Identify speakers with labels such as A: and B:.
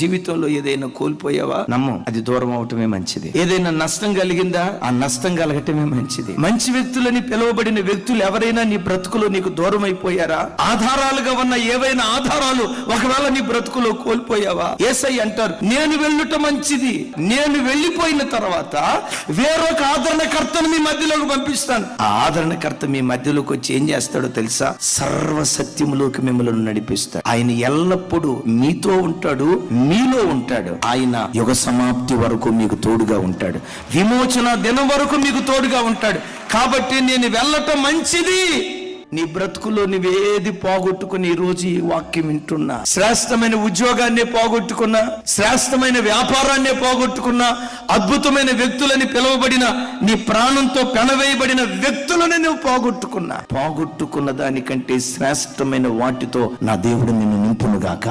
A: జీవితంలో ఏదైనా కోల్పోయావా? నమ్ము, అది దూరం అవటమే మంచిది. ఏదైనా నష్టం కలిగిందా? ఆ నష్టం కలగటమే మంచిది. మంచి వ్యక్తులని పిలువబడిన వ్యక్తులు ఎవరైనా నీ బ్రతుకులో నీకు దూరం అయిపోయారా? ఆధారాలుగా ఉన్న ఏవైనా ఆధారాలు ఒకవేళ నీ బ్రతుకులో కోల్పోయావా? యేసయ్య అంటారు, నేను వెళ్ళుట మంచిది, నేను వెళ్ళిపోయిన తర్వాత వేరొక ఆదరణకర్తను మీ మధ్యలోకి పంపిస్తాను. ఆ ఆదరణకర్త మీ మధ్యలోకి వచ్చి ఏం చేస్తాడో తెలుసా? సర్వసత్యములోకి మిమ్మల్ని నడిపిస్తాడు. ఆయన ఎల్లప్పుడూ మీతో ఉంటాడు, మీలో ఉంటాడు. ఆయన యుగ సమాప్తి వరకు మీకు తోడుగా ఉంటాడు. విమోచన దినం వరకు మీకు తోడుగా ఉంటాడు. కాబట్టి నేను వెళ్ళటం మంచిది. నీ బ్రతుకులో నువ్వేది పోగొట్టుకుని ఈ రోజు ఈ వాక్యం వింటున్నా, శ్రేష్టమైన ఉద్యోగాన్ని పోగొట్టుకున్నా, శ్రేష్టమైన వ్యాపారాన్ని పోగొట్టుకున్నా, అద్భుతమైన వ్యక్తులని పిలువబడిన నీ ప్రాణంతో పెనవేయబడిన వ్యక్తులను నువ్వు పోగొట్టుకున్న దానికంటే శ్రేష్టమైన వాటితో నా దేవుడు నిన్ను నింపునుగాక.